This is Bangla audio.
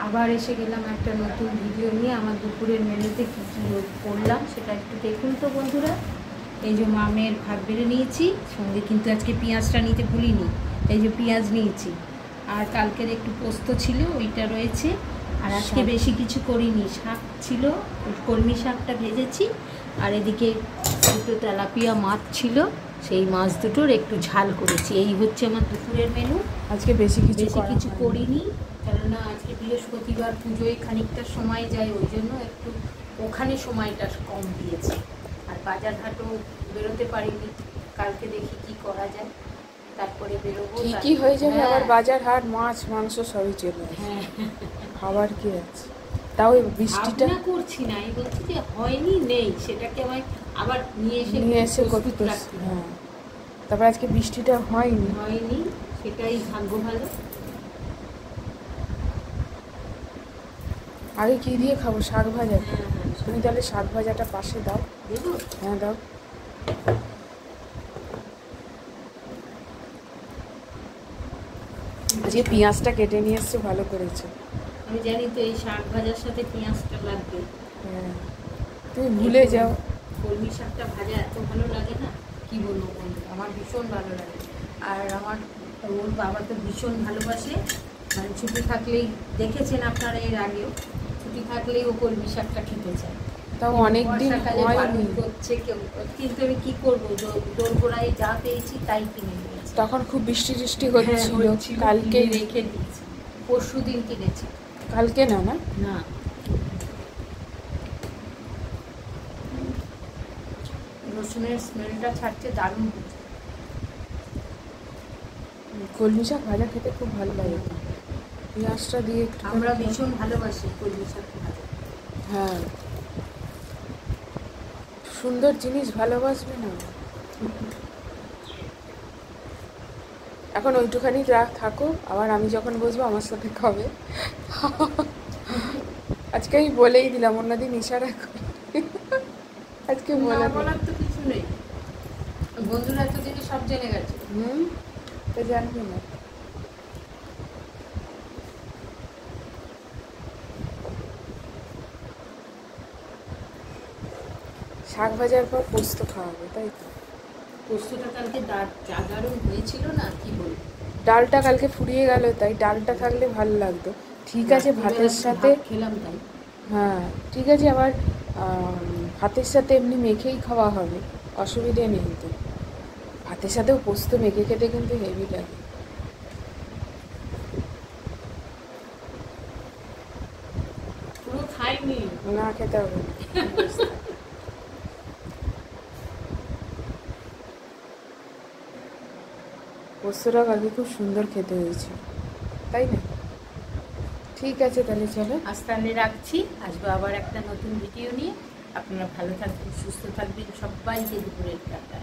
আবার এসে গেলাম একটা নতুন ভিডিও নিয়ে। আমার দুপুরের মেনুতে কী কী করলাম সেটা একটু দেখুন তো বন্ধুরা। এই যে মামের ভাত বেড়ে নিয়েছি, সঙ্গে কিন্তু আজকে পেঁয়াজটা নিতে ভুলিনি। এই যে পেঁয়াজ নিয়েছি, আর কালকের একটু পোস্ত ছিল ওইটা রয়েছে। আর আজকে বেশি কিছু করিনি, শাক ছিল, কলমি শাকটা ভেজেছি। আর এদিকে দুটো তেলাপিয়া মাছ ছিল, সেই মাছ দুটোর একটু ঝাল করেছি। এই হচ্ছে আমার দুপুরের মেনু। আজকে বেশি কিছু করিনি, কেননা আজকে বৃহস্পতিবার, পুজোয় খানিকটা সময় যায়, ওই জন্য একটু ওখানে সময়টা কম দিয়েছি। আর বাজার হাটও বেরোতে পারিনি, কালকে দেখি কি করা যায়, তারপরে বেরোবো। কি হয়ে যাবে আবার বাজার হাট, মাছ মাংস সবই চলে আসে। হ্যাঁ, খাবার কি আছে? তাও বৃষ্টিটা না করছি না, আমি বলছি যে হয়নি নেই, সেটাকে আমায় আবার নিয়ে এসে করতে। হ্যাঁ, তারপর আজকে বৃষ্টিটা হয়নি, সেটাই ভাগ্য ভালো। আগে কি দিয়ে খাবো? শাক ভাজা। তুমি তাহলে শাক ভাজাটা পাশে দাও। দেবো? হ্যাঁ দাও। আজকে পেঁয়াজটা কেটে নিয়ে এসছে, ভালো করেছে। আমি জানি তো এই শাক ভাজার সাথে পেঁয়াজটা লাগবে। হ্যাঁ, তুমি ভুলে যাও। কলমি শাকটা ভাজা এত ভালো লাগে না, কি বলবো বন্ধু, আমার ভীষণ ভালো লাগে। আর আমার ওর বাবা তো ভীষণ ভালোবাসে, মানে ছুটি থাকলেই, দেখেছেন আপনারা এর আগেও, ছুটি থাকলেই ও কলমি শাকটা খেতে চায়। তাও অনেকদিন হয়নি করছে কেউ, কিন্তু আমি কী করবো, দোরগোড়ায় যা পেয়েছি তাই কিনে নিয়েছি। তখন খুব বৃষ্টি হচ্ছিল। কালকে রেখে দিয়েছি, পরশু দিন কিনেছি। কালকে না না না, রসুনের স্মেলটা ছাড়ছে, দারুণ হচ্ছে। কলমি শাক ভাজা খেতে খুব ভালো লাগে, পেঁয়াজটা দিয়ে একটু। আমরা ভীষণ ভালোবাসি কলমি শাক ভাজা। হ্যাঁ, সুন্দর জিনিস ভালোবাসবে না? এখন ওইটুখানি থাকো, আবার আমি যখন বসবো আমার সাথে খাবে। আজকে আমি বলেই দিলাম, অন্যদিন ইশারা করি, আজকে বলার তো কিছু নেই, বন্ধুরা এতদিনে সব জেনে গেছে। তো জানবি না। শাক ভাজার পর পোস্ত খাওয়াবে, তাই তো? পোস্তটা কালকে দারুণ হয়েছিল না, কি বলবো। ডালটা কালকে ফুরিয়ে গেল, তাই ডালটা থাকলে ভালো লাগতো। ঠিক আছে, ভাতের সাথে খেলাম তাই। হ্যাঁ ঠিক আছে, আবার ভাতের সাথে এমনি মেখেই খাওয়া হবে, অসুবিধে নেই তো। ভাতের সাথেও পোস্ত মেখে খেতে কিন্তু হেভি লাগে। পুরো খাইনি, না খেতে হবে না। পোস্তটা কালকে খুব সুন্দর খেতে হয়েছে, তাই না? ঠিক আছে, তাহলে চলো, আজ তাহলে রাখছি। আসবো আবার একটা নতুন ভিডিও নিয়ে। আপনারা ভালো থাকবেন, সুস্থ থাকবেন, সবাইকে দুপুরের টাটা।